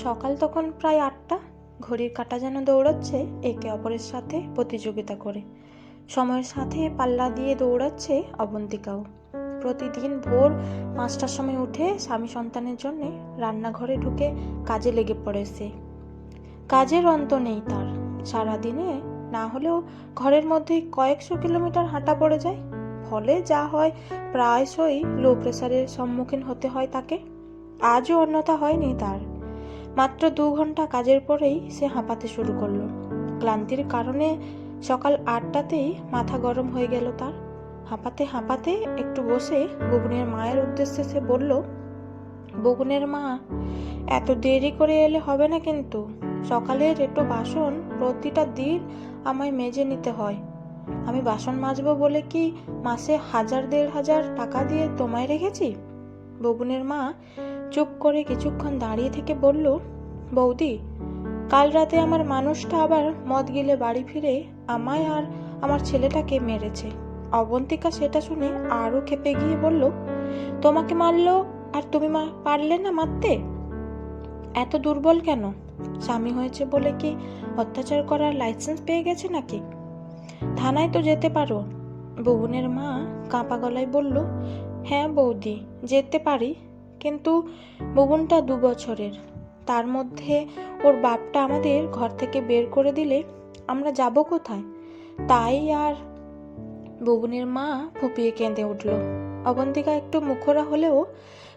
সকাল তখন প্রায় 8টা। ঘড়ির কাঁটা যেন দৌড়াচ্ছে একে অপরের সাথে প্রতিযোগিতা করে। সময়ের সাথে পাল্লা দিয়ে দৌড়াচ্ছে অবন্তিকাও। প্রতিদিন ভোর 5টার সময় উঠে স্বামী সন্তানের জন্য রান্নাঘরে ঢুকে কাজে লেগে পড়ে সে। কাজের অন্ত নেই তার। সারাদিনে না হলেও ঘরের মধ্যেই কয়েকশো কিলোমিটার হাঁটা পড়ে যায়। ফলে যা হয়, প্রায়শই লো প্রেসারের সম্মুখীন হতে হয় তাকে। আজও অন্যথা হয়নি তার। মাত্র 2 ঘন্টা কাজের পরেই সে হাঁপাতে শুরু করলো। ক্লান্তির কারণে সকাল 8টাতেই মাথা গরম হয়ে গেল তার। হাঁপাতে হাঁপাতে একটু বসে বগুনের মায়ের উদ্দেশ্যে সে বলল, বগুনের মা, এত দেরি করে এলে হবে না কিন্তু। সকালের একটু বাসন প্রতিটা দিন আমায় মেজে নিতে হয়। আমি বাসন মাজবো বলে কি মাসে 1000-1500 টাকা দিয়ে তোমায় রেখেছি? বগুনের মা চুপ করে কিছুক্ষণ দাঁড়িয়ে থেকে বলল, বৌদি, কাল রাতে আমার মানুষটা আবার মদ গিলে বাড়ি ফিরে আমায় আর আমার ছেলেটাকে মেরেছে। অবন্তিকা সেটা শুনে আরো ক্ষেপে গিয়ে বলল, তোমাকে মারলো আর তুমি পারলে না মারতে? এত দুর্বল কেন? স্বামী হয়েছে বলে কি অত্যাচার করার লাইসেন্স পেয়ে গেছে নাকি? থানায় তো যেতে পারো। বগুনের মা কাঁপা গলায় বলল, হ্যাঁ বৌদি, যেতে পারি, কিন্তু বগুনটা 2 বছরের। তার মধ্যে ওর বাপটা আমাদের ঘর থেকে বের করে দিলে আমরা যাব কোথায়? তাই আর। বগুনের মা ফুঁপিয়ে কেঁদে উঠল। অবন্তিকা একটু মুখরা হলেও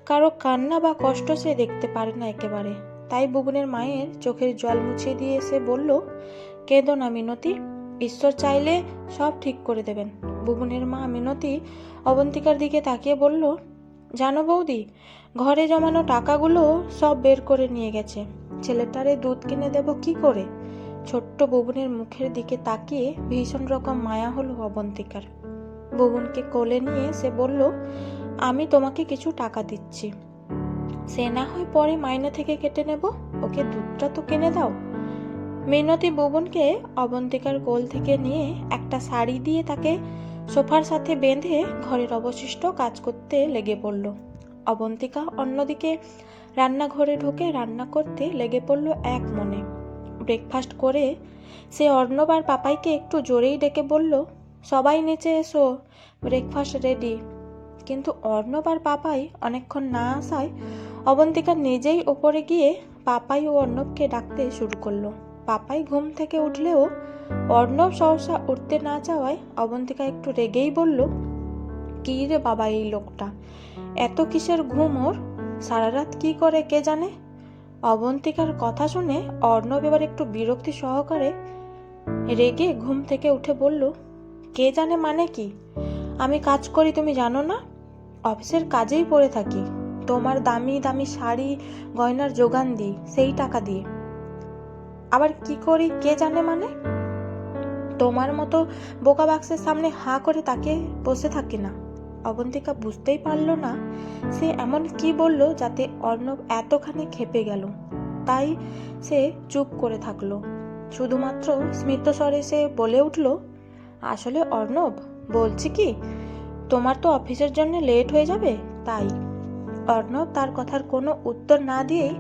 কারো কান্না বা কষ্ট সে দেখতে পারে না একেবারে। তাই বগুনের মায়ের চোখের জল মুছিয়ে দিয়ে এসে বলল, কেঁদো না মিনতি, ঈশ্বর চাইলে সব ঠিক করে দেবেন। বগুনের মা মিনতি অবন্তিকার দিকে তাকিয়ে বলল, জানো বৌদি, ঘরে জমানো টাকাগুলো সব বের করে নিয়ে গেছে। ছেলেটারে দুধ কিনে দেব কি করে? ছোট্ট বগুনের মুখের দিকে তাকিয়ে ভীষণ রকম মায়া হলো অবন্তিকার। বগুনকে কোলে নিয়ে সে বলল, আমি তোমাকে কিছু টাকা দিচ্ছি, সে না হয় পরে মাইনে থেকে কেটে নেব, ওকে দুধটা তো কিনে দাও। মিনতি বগুনকে অবন্তিকার কোল থেকে নিয়ে একটা শাড়ি দিয়ে তাকে সোফার সাথে বেঁধে ঘরের অবশিষ্ট কাজ করতে লেগে পড়ল। অবন্তিকা অন্যদিকে রান্নাঘরে ঢুকে রান্না করতে লেগে পড়ল এক মনে। ব্রেকফাস্ট করে সে অর্ণব আর পাপাইকে একটু জোরেই ডেকে বলল, সবাই নিচে এসো, ব্রেকফাস্ট রেডি। কিন্তু অর্ণব আর পাপাই অনেকক্ষণ না আসায় অবন্তিকা নিজেই ওপরে গিয়ে পাপাই ও অর্ণবকে ডাকতে শুরু করলো। পাপাই ঘুম থেকে উঠলেও অর্ণব সহসা উঠতে না চাওয়ায় অবন্তিকা একটু রেগেই বলল, কি রে বাবা এই লোকটা, এত কিসের ঘুম ওর? সারা রাত কি করে কে জানে। অবন্তিকার কথা শুনে অর্ণব এবার একটু বিরক্তি সহকারে রেগে ঘুম থেকে উঠে বলল, কে জানে মানে কি? আমি কাজ করি তুমি জানো না? অফিসের কাজেই পড়ে থাকি, তোমার দামি দামি শাড়ি গয়নার যোগান দিই সেই টাকা দিয়ে। আবার কি করি কে জানে মানে? তোমার মতো বোকা বাক্সের সামনে হাঁ করে তাকে বসে থাকি না। অবন্তিকা বুঝতেই পারল না সে এমন কি বলল যাতে অর্ণব এতখানি ক্ষেপে গেল। তাই সে চুপ করে থাকলো। শুধুমাত্র স্মিতস্বরে সে বলে উঠল, আসলে অর্ণব, বলছি কি, তোমার তো অফিসের জন্য লেট হয়ে যাবে তাই। অর্ণব তার কথার কোনো উত্তর না দিয়েই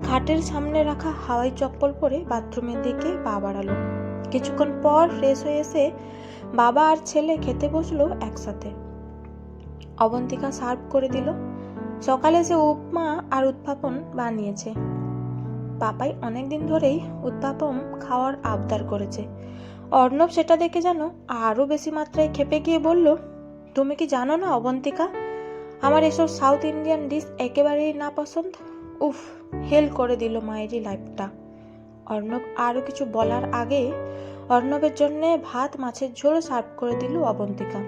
খাটের সামনে রাখা হাওয়াই চপ্পল পরে বাথরুমের দিকে পা বাড়ালো। কিছুক্ষণ পর ফ্রেশ হয়ে এসে বাবা আর ছেলে খেতে বসলো একসাথে। অবন্তিকা সার্ভ করে দিল। সকালে সে উপমা আর উত্থাপন বানিয়েছে। পাপাই অনেকদিন ধরেই উত্থাপন খাওয়ার আবদার করেছে। অর্ণব সেটা দেখে যেন আরো বেশি মাত্রায় ক্ষেপে গিয়ে বলল, তুমি কি জানো না অবন্তিকা, আমার এসব সাউথ ইন্ডিয়ান ডিশ একেবারেই না পছন্দ। উফ, হেল করে দিল মায়েরই লাইফটা। অর্ণব আরো কিছু বলার আগে অর্ণবের জন্য ভাত মাছের ঝোল সার্ভ করে দিল অবন্তিকা।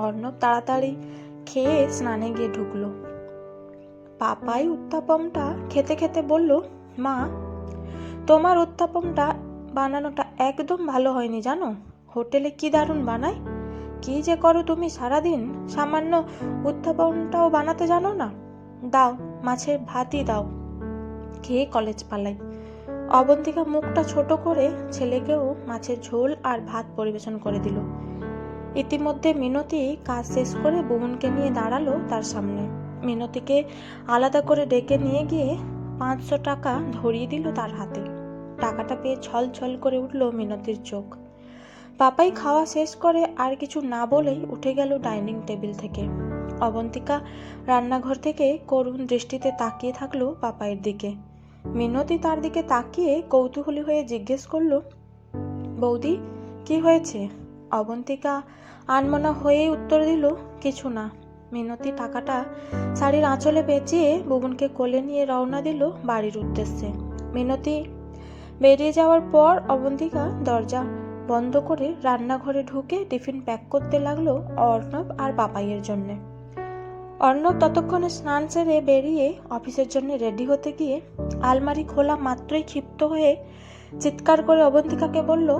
অর্ণব তাড়াতাড়ি খেয়ে স্নানে গিয়ে ঢুকলো। পাপাই উত্তাপমটা খেতে খেতে বলল, মা, তোমার উত্তাপমটা বানানোটা একদম ভালো হয়নি জানো। হোটেলে কি দারুণ বানায়। কি যে করো তুমি সারাদিন, সামান্য উত্তাপমটাও বানাতে জানো না। দাও, মাছের ভাতই দাও, খেয়ে কলেজ পালাই। অবন্তিকা মুখটা ছোট করে ছেলেকেও মাছের ঝোল আর ভাত পরিবেশন করে দিল। ইতিমধ্যে মিনতি কাজ শেষ করে বগুনকে নিয়ে দাঁড়ালো তার সামনে। মিনতিকে আলাদা করে ডেকে নিয়ে গিয়ে 500 টাকা ধরিয়ে দিল তার হাতে। টাকাটা পেয়ে ছল ছল করে উঠল মিনতির চোখ। পাপাই খাওয়া শেষ করে আর কিছু না বলেই উঠে গেল ডাইনিং টেবিল থেকে। অবন্তিকা রান্নাঘর থেকে করুণ দৃষ্টিতে তাকিয়ে থাকলো পাপাইয়ের দিকে। মিনতি তার দিকে তাকিয়ে কৌতূহলী হয়ে জিজ্ঞেস করলো, বৌদি, কি হয়েছে? অবন্তিকা আনমনা হয়েই উত্তর দিল, কিছু না। মিনতি টাকাটা শাড়ির আঁচলে পেঁচিয়ে বুবুনকে কোলে নিয়ে রওনা দিল বাড়ির উদ্দেশ্যে। মিনতি বেরিয়ে যাওয়ার পর অবন্তিকা দরজা বন্ধ করে রান্নাঘরে ঢুকে টিফিন প্যাক করতে লাগলো অর্ণব আর পাপাইয়ের জন্যে। অর্ণব ততক্ষণে স্নান সেরে বেরিয়ে অফিসের জন্য রেডি হতে গিয়ে আলমারি খোলা মাত্রই ক্ষিপ্ত হয়ে চিৎকার করে অবন্তিকাকে বলল,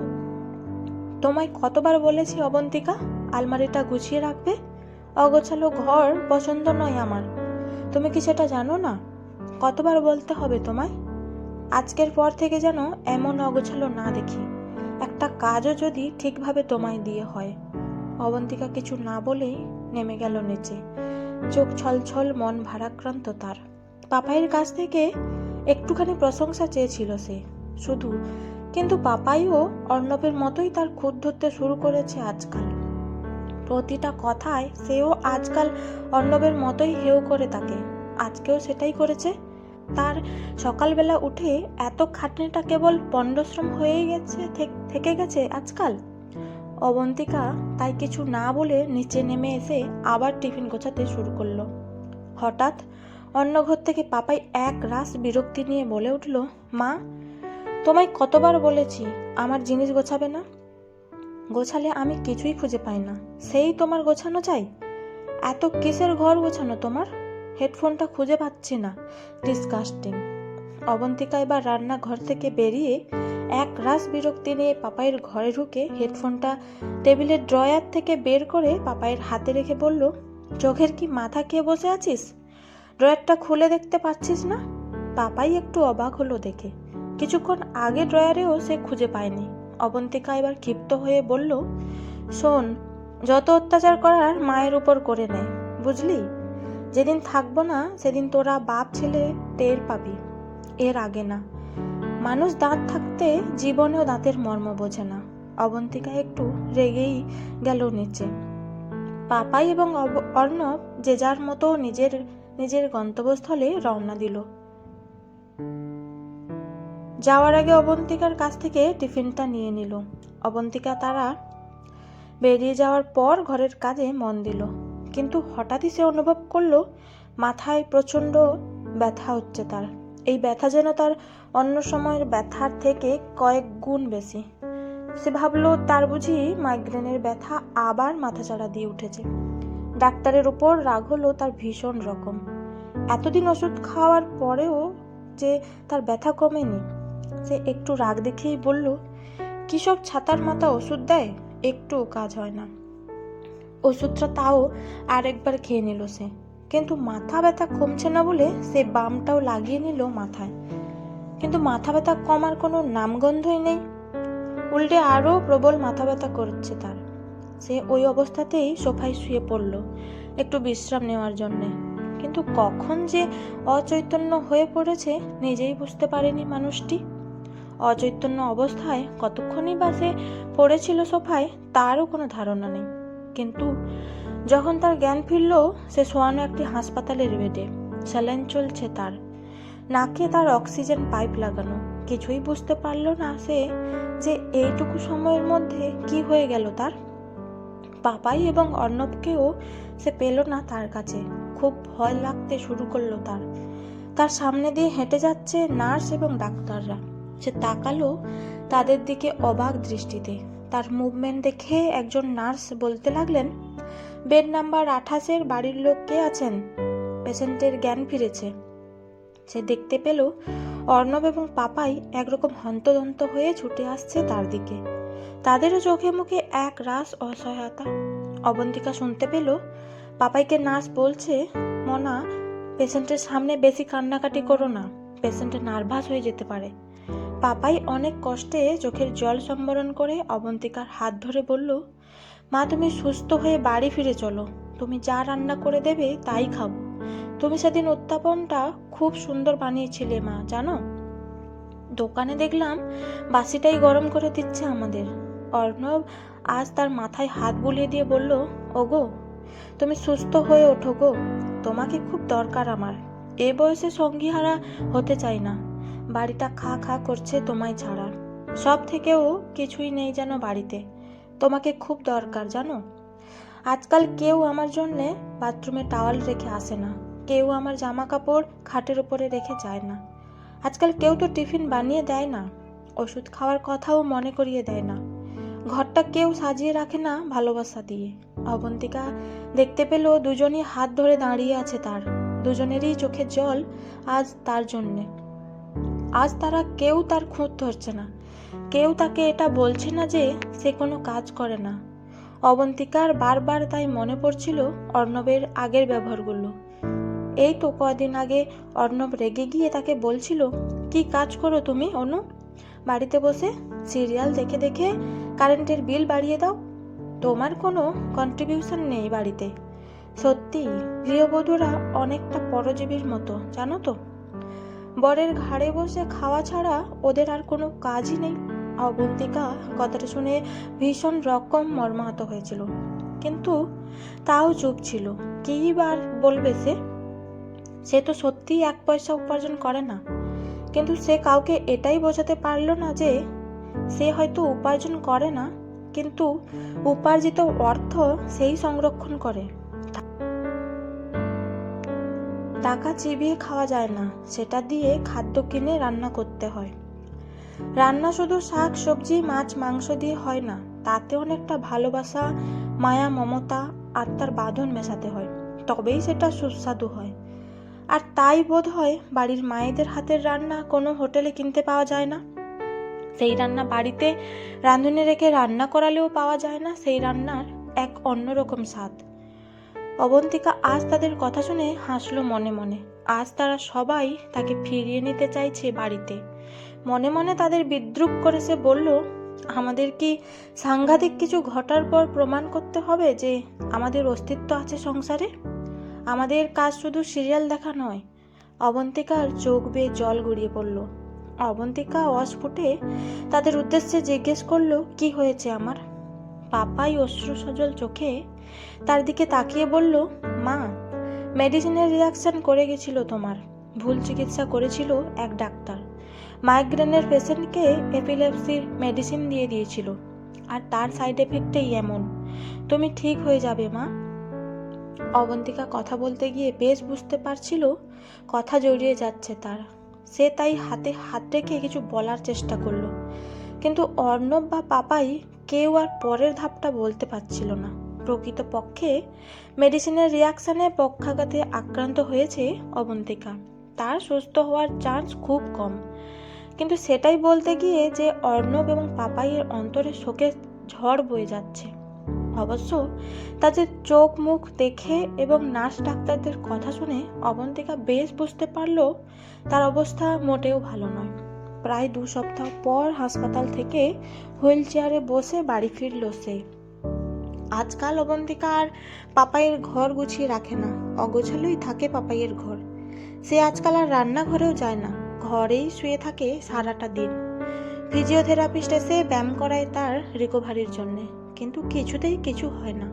তোমায় কতবার বলেছি অবন্তিকা, আলমারিটা গুছিয়ে রাখবে? অগোছালো ঘর পছন্দ নয় আমার। তুমি কি সেটা জানো না? কতবার বলতে হবে তোমায়? আজকের পর থেকে যেন এমন অগোছালো না দেখি। একটা কাজও যদি ঠিকভাবে তোমায় দিয়ে হয়। অবন্তিকা কিছু না বলেই নেমে গেল নিচে। চোখ ছলছল, মন ভারাক্রান্ত তার। পাপাইয়ের কাছ থেকে একটুখানি প্রশংসা চেয়েছিল সে শুধু, কিন্তু পাপাইও অর্ণবের মতোই তার খুঁত ধরতে শুরু করেছে আজকাল। প্রতিটা কথায় সেও আজকাল অর্ণবের মতোই হেয় করে তাকে। আজকেও সেটাই করেছে। তার সকালবেলা উঠে এত খাটনিটা কেবল পণ্ডশ্রম হয়েই থেকে গেছে আজকাল। অবন্তিকা তাই কিছু না বলে নিচে নেমে এসে আবার টিফিন গোছাতে শুরু করলো। হঠাৎ অন্য ঘর থেকে পাপাই এক রাস বিরক্তি নিয়ে বলে উঠল, মা, তোমায় কতবার বলেছি আমার জিনিস গোছাবে না? গোছালে আমি কিছুই খুঁজে পাই না, সেই তোমার গোছানো চাই? এত কিসের ঘর গোছানো তোমার? হেডফোনটা খুঁজে পাচ্ছি না, ডিসকাস্টিং। অবন্তিকা এবার রান্নাঘর থেকে বেরিয়ে এক রাস বিরক্তি নিয়ে পাপাইয়ের ঘরে ঢুকে হেডফোনটা টেবিলের ড্রয়ার থেকে বের করে পাপাইয়ের হাতে রেখে বলল, চোখের কি মাথা খেয়ে বসে আছিস? ড্রয়ারটা খুলে দেখতে পাচ্ছিস না? পাপাই একটু অবাক হলো দেখে। কিছুক্ষণ আগে ড্রয়ারেও সে খুঁজে পায়নি। অবন্তিকা এবার ক্ষিপ্ত হয়ে বলল, শোন, যত অত্যাচার করার মায়ের উপর করে নে, বুঝলি? যেদিন থাকবো না সেদিন তোরা বাপ ছেলে টের পাবি, এর আগে না। মানুষ দাঁত থাকতে জীবনেও দাঁতের মর্ম বোঝে না। অবন্তিকা একটু রেগেই গেল নিচে। পাপাই এবং অর্ণব যে যার মতো নিজের গন্তব্যস্থলে রওনা দিল। যাওয়ার আগে অবন্তিকার কাছ থেকে টিফিনটা নিয়ে নিল। অবন্তিকা তারা বেরিয়ে যাওয়ার পর ঘরের কাজে মন দিল, কিন্তু হঠাৎই সে অনুভব করলো মাথায় প্রচণ্ড ব্যথা হচ্ছে তার। এই ব্যথা যেন তার অন্য সময়ের ব্যথার থেকে কয়েক গুণ বেশি। সে ভাবলো তার বুঝি মাইগ্রেনের ব্যথা আবার মাথাচাড়া দিয়ে উঠেছে। ডাক্তারের উপর রাগ হলো তার ভীষণ রকম। এতদিন ওষুধ খাওয়ার পরেও যে তার ব্যথা কমেনি। সে একটু রাগ দেখেই বলল, কি সব ছাতার মাথা ওষুধ দেয়, একটু কাজ হয় না। ওষুধটা তাও আরেকবার খেয়ে নিল সে, কিন্তু মাথা ব্যথা কমছে না বলে সে বামটাও লাগিয়ে নিল মাথায়, কিন্তু মাথা ব্যথা কমার কোনো নামগন্ধই নেই। উল্টে আরও প্রবল মাথা ব্যথা করছে তার। সে ওই অবস্থাতেই সোফায় শুয়ে পড়ল একটু বিশ্রাম নেওয়ার জন্যে, কিন্তু কখন যে অচৈতন্য হয়ে পড়েছে নিজেই বুঝতে পারেনি মানুষটি। অচৈতন্য অবস্থায় কতক্ষণই বা সে পড়েছিল সোফায় তারও কোনো ধারণা নেই। কিন্তু যখন তার জ্ঞান ফিরল, সে শোয়ানো একটি হাসপাতালের বেডে, স্যালাইন চলছে তার, নাকে তার অক্সিজেন পাইপ লাগানো। কিছুই বুঝতে পারল না সে যে এইটুকু সময়ের মধ্যে কি হয়ে গেল তার। পাপাই এবং অর্ণবকেও সে পেল না তার কাছে। খুব ভয় লাগতে শুরু করলো তার সামনে দিয়ে হেঁটে যাচ্ছে নার্স এবং ডাক্তাররা। সে তাকালো তাদের দিকে অবাক দৃষ্টিতে। তার মুভমেন্ট দেখে একজন নার্স বলতে লাগলেন, বেড নাম্বার 28-এর বাড়ির লোক কে আছেন? পেশেন্টের জ্ঞান ফিরেছে। সে দেখতে পেল অর্ণব এবং পাপাই একরকম হন্তদন্ত হয়ে ছুটে আসছে তার দিকে। তাদেরও চোখে মুখে এক রাস অসহায়তা। অবন্তিকা শুনতে পেল পাপাইকে নার্স বলছে, মনা, পেশেন্টের সামনে বেশি কান্নাকাটি করো না, পেশেন্ট নার্ভাস হয়ে যেতে পারে। পাপাই অনেক কষ্টে চোখের জল সম্বরণ করে অবন্তিকার হাত ধরে বলল, মা, তুমি সুস্থ হয়ে বাড়ি ফিরে চলো, তুমি যা রান্না করে দেবে তাই খাবো, তুমি সেদিন উত্তাপনটা খুব সুন্দর বানিয়েছিলে মা, জানো। দোকানে দেখলাম বাসিটাই গরম করে দিচ্ছে আমাদের। অর্ণব আজ তার মাথায় হাত বুলিয়ে দিয়ে বলল, ওগো তুমি সুস্থ হয়ে ওঠো গো, তোমাকে খুব দরকার আমার। এ বয়সে সঙ্গীহারা হতে চাই না। বাড়িটা খা খা করছে তোমায় ছাড়া। সব থেকেও কিছুই নেই যেন বাড়িতে। তোমাকে খুব দরকার জানো। আজকাল কেউ আমার জন্যে বাথরুমে টাওয়াল রেখে আসে না, কেউ আমার জামা কাপড় খাটের উপরে রেখে যায় না। আজকাল কেউ তো টিফিন বানিয়ে দেয় না, ওষুধ খাওয়ার কথাও মনে করিয়ে দেয় না। ঘরটা কেউ সাজিয়ে রাখে না ভালোবাসা দিয়ে। অবন্তিকা দেখতে পেল দুজনই হাত ধরে দাঁড়িয়ে আছে তার, দুজনেরই চোখে জল আজ তার জন্যে। আজ তারা কেউ তার খুঁত ধরছে না, কেউ তাকে এটা বলছে না যে সে কোনো কাজ করে না। অবন্তিকার বারবার তাই মনে পড়ছিল অর্ণবের আগের ব্যবহারগুলো। এই তো কদিন আগে অর্ণব রেগে গিয়ে তাকে বলছিল, কি কাজ করো তুমি অনু? বাড়িতে বসে সিরিয়াল দেখে দেখে কারেন্টের বিল বাড়িয়ে দাও, তোমার কোনো কন্ট্রিবিউশন নেই বাড়িতে। সত্যি গৃহবধূরা অনেকটা পরজীবীর মতো, জানো তো। বরের ঘাড়ে বসে খাওয়া ছাড়া ওদের আর কোনো কাজই নেই। অবন্তিকা কথাটা শুনে ভীষণ রকম মর্মাহত হয়েছিল, কিন্তু তাও চুপ ছিল। কি বার বলবে সে তো সত্যিই এক পয়সা উপার্জন করে না, কিন্তু সে কাউকে এটাই বোঝাতে পারল না যে সে হয়তো উপার্জন করে না, কিন্তু উপার্জিত অর্থ সেই সংরক্ষণ করে। টাকা চিবিয়ে খাওয়া যায় না, সেটা দিয়ে খাদ্য কিনে রান্না করতে হয়। রান্না শুধু শাক সবজি মাছ মাংস দিয়ে হয় না, তাতে অনেকটা ভালোবাসা, মায়া, মমতা, আত্মার বাঁধন মেশাতে হয়, তবেই সেটা সুস্বাদু হয়। আর তাই বোধ হয় বাড়ির মায়েদের হাতের রান্না কোনো হোটেলে কিনতে পাওয়া যায় না। সেই রান্না বাড়িতে রাঁধুনি রেখে রান্না করালেও পাওয়া যায় না সেই রান্নার এক অন্যরকম স্বাদ। অবন্তিকা আজ তাদের কথা শুনে হাসলো মনে মনে। আজ তারা সবাই তাকে ফিরিয়ে নিতে চাইছে বাড়িতে। মনে মনে তাদের বিদ্রূপ করে সে বলল, আমাদের কি সাংঘাতিক কিছু ঘটার পর প্রমাণ করতে হবে যে আমাদের অস্তিত্ব আছে সংসারে? আমাদের কাজ শুধু সিরিয়াল দেখা নয়। অবন্তিকার চোখ বেয়ে জল গড়িয়ে পড়ল। অবন্তিকা অস্ফুটে তাদের উদ্দেশ্যে জিজ্ঞেস করলো, কি হয়েছে আমার? পাপাই অশ্রু সজল চোখে তার দিকে তাকিয়ে বলল, মা, মেডিসিনের রিয়াকশন করে গেছিল তোমার। ভুল চিকিৎসা করেছিল এক ডাক্তার। মাইগ্রেনের পেশেন্টকে এপিলেপসির মেডিসিন দিয়ে দিয়েছিল, আর তার সাইড এফেক্টেই এমন। তুমি ঠিক হয়ে যাবে মা। অবন্তিকা কথা বলতে গিয়ে বেশ বুঝতে পারছিল কথা জড়িয়ে যাচ্ছে তার। সে তাই হাতে হাত রেখে কিছু বলার চেষ্টা করলো, কিন্তু অর্ণব বা পাপাই কেউ আর পরের ধাপটা বলতে পারছিল না। প্রকৃতপক্ষে মেডিসিনের রিয়াকশানে পক্ষাঘাতে আক্রান্ত হয়েছে অবন্তিকা। তার সুস্থ হওয়ার চান্স খুব কম, কিন্তু সেটাই বলতে গিয়ে যে অর্ণব এবং পাপাইয়ের অন্তরে শোকের ঝড় বয়ে যাচ্ছে। অবশ্য তাদের চোখ মুখ দেখে এবং নার্স ডাক্তারদের কথা শুনে অবন্তিকা বেশ বুঝতে পারল তার অবস্থা মোটেও ভালো নয়। প্রায় 2 সপ্তাহ পর হাসপাতাল থেকে হুইল চেয়ারে বসে বাড়ি ফিরল সে। আজকাল অবন্তিকা আর পাপাইয়ের ঘর গুছিয়ে রাখে না, অগোছালোই থাকে পাপাইয়ের ঘর। সে আজকাল আর রান্নাঘরেও যায় না, ঘরেই শুয়ে থাকে সারাটা দিন। ফিজিওথেরাপিস্ট এসে ব্যায়াম করায় তার রিকভারির জন্যে, কিন্তু কিছুতেই কিছু হয় না।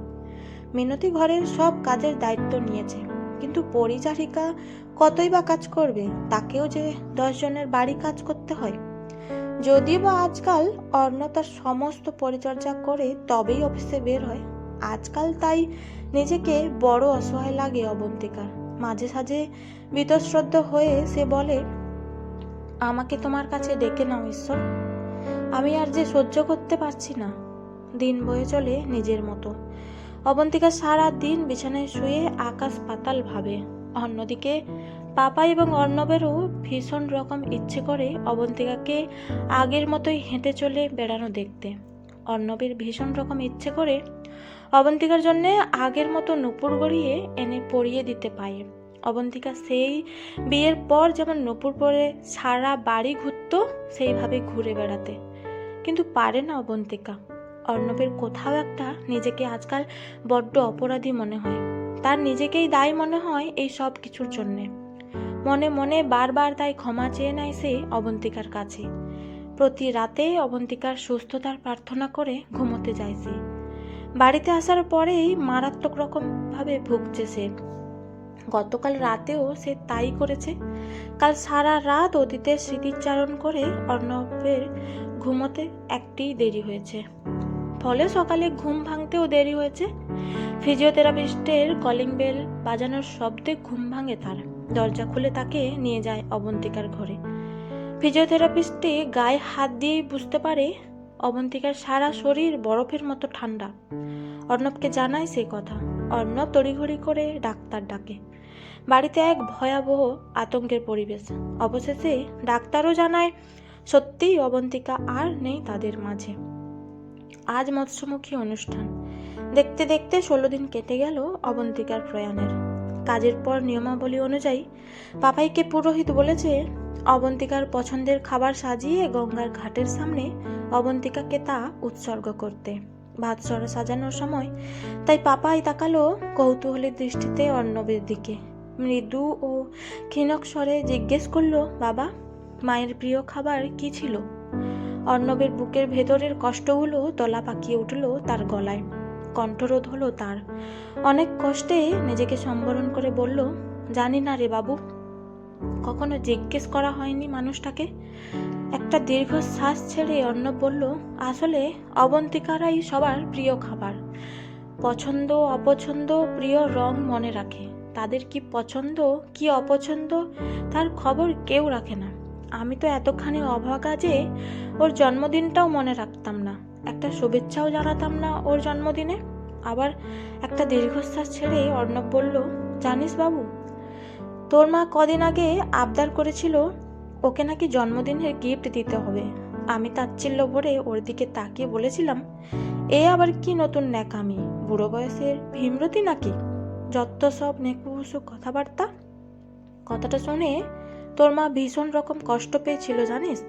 মিনতি ঘরের সব কাজের দায়িত্ব নিয়েছে, কিন্তু পরিচারিকা কতই বা কাজ করবে? তাকেও যে 10 জনের বাড়ি কাজ করতে হয়। যদিও বা আজকাল অর্ণ তার সমস্ত পরিচর্যা করে তবেই অফিসে বের হয়। আজকাল তাই নিজেকে বড় অসহায় লাগে অবন্তিকার। মাঝে সাঝে বীতশ্রদ্ধ হয়ে সে বলে, আমাকে তোমার কাছে ডেকে নাও ঈশ্বর, আমি আর যে সহ্য করতে পারছি না। দিন বয়ে চলে নিজের মতো। অবন্তিকা সারা দিন বিছানায় শুয়ে আকাশ পাতাল ভাবে। অন্যদিকে পাপা এবং অর্ণবেরও ভীষণ রকম ইচ্ছে করে অবন্তিকাকে আগের মতোই হেঁটে চলে বেড়ানো দেখতে। অর্ণবের ভীষণ রকম ইচ্ছে করে অবন্তিকার জন্য আগের মতো নূপুর গড়িয়ে এনে পরিয়ে দিতে পায়ে। অবন্তিকা সেই বিয়ের পর যেমন নূপুর পরে সারা বাড়ি ঘুরত, সেইভাবে ঘুরে বেড়াতে, কিন্তু পারে না অবন্তিকা। অর্ণবের কোথাও একটা নিজেকে আজকাল বড্ড অপরাধী মনে হয়। তার নিজেকেই দায়ী মনে হয় এই সব কিছুর জন্যে। মনে মনে বারবার তাই ক্ষমা চেয়ে নেয় সে অবন্তিকার কাছে। প্রতি রাতে অবন্তিকার সুস্থতার প্রার্থনা করে ঘুমোতে যায় সে। বাড়িতে আসার পরেই মারাত্মক রকমভাবে ভুগছে সে। গতকাল রাতেও সে তাই করেছে। কাল সারা রাত অতীতের স্মৃতিচারণ করে অর্ণবের ঘুমোতে একটি দেরি হয়েছে, ফলে সকালে ঘুম ভাঙতেও দেরি হয়েছে। ফিজিওথেরাপিস্টের কলিং বেল বাজানোর শব্দে ঘুম ভাঙে তার। দরজা খুলে তাকে নিয়ে যায় অবন্তিকার ঘরে। ফিজিওথেরাপিস্টে গায়ে হাত দিয়েই বুঝতে পারে অবন্তিকার সারা শরীর বরফের মতো ঠান্ডা। অর্ণবকে জানায় সে কথা। অর্ণব তড়িঘড়ি করে ডাক্তার ডাকে। বাড়িতে এক ভয়াবহ আতঙ্কের পরিবেশ। অবশেষে ডাক্তারও জানায় সত্যিই অবন্তিকা আর নেই তাদের মাঝে। আজ মৎস্যমুখী অনুষ্ঠান। দেখতে দেখতে 16 দিন কেটে গেল অবন্তিকার প্রয়াণের। কাজের পর নিয়মাবলী অনুযায়ী পাপাইকে পুরোহিত বলেছে অবন্তিকার পছন্দের খাবার সাজিয়ে গঙ্গার ঘাটের সামনে অবন্তিকাকে তা উৎসর্গ করতে। ভাতসরা সাজানোর সময় তাই পাপাই তাকালো কৌতূহলী দৃষ্টিতে অর্ণবের দিকে। মৃদু ও ক্ষীণক স্বরে জিজ্ঞেস করলো, বাবা, মায়ের প্রিয় খাবার কি ছিল? অর্ণবের বুকের ভেতরের কষ্টগুলো দলা পাকিয়ে উঠল তার গলায়। কণ্ঠরোধ হলো তার। অনেক কষ্টে নিজেকে সম্বরণ করে বলল, জানি না রে বাবু, কখনো জিজ্ঞেস করা হয়নি মানুষটাকে। একটা দীর্ঘশ্বাস ছেড়ে অর্ণব বলল, আসলে অবন্তিকারাই সবার প্রিয় খাবার। পছন্দ অপছন্দ, প্রিয় রং মনে রাখে। তাদের কি পছন্দ কি অপছন্দ তার খবর কেউ রাখে না। আমি তো এতখানি অভাগা যে ওর জন্মদিনটাও মনে রাখতাম না, একটা শুভেচ্ছাও জানাতাম না ওর জন্মদিনে। আবার একটা দীর্ঘশ্বাস ছেড়ে অর্ণব বলল, জানিস বাবু, তোর মা কদিন আগে আবদার করেছিল ওকে নাকি জন্মদিনের গিফট দিতে হবে। আমি তাচ্ছিল্য ভরে ওর দিকে তাকিয়ে বলেছিলাম, এ আবার কি নতুন ন্যাকামি, বুড়ো বয়সের ভীমরতি নাকি, যত সব নেকুহুসু কথাবার্তা। কথাটা শুনে তোর মা ভীষণ রকম কষ্ট পেয়েছিল জানিস।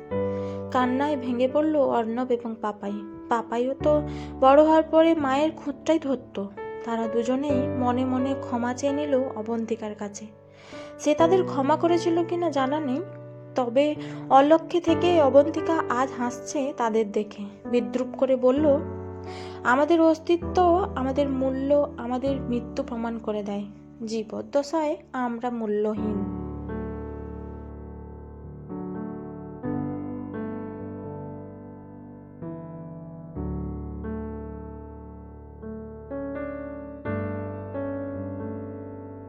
কান্নায় ভেঙে পড়ল অর্ণব এবং পাপাই। পাপাইও তো বড় হওয়ার পরে মায়ের খুঁতটাই ধরত। তারা দুজনেই মনে মনে ক্ষমা চেয়ে নিল অবন্তিকার কাছে। সে তাদের ক্ষমা করেছিল কিনা জানা নেই, তবে অলক্ষ্যে থেকে অবন্তিকা আজ হাসছে তাদের দেখে। বিদ্রূপ করে বলল, আমাদের অস্তিত্ব, আমাদের মূল্য, আমাদের মৃত্যু প্রমাণ করে দেয় জীবদ্দশায় আমরা মূল্যহীন।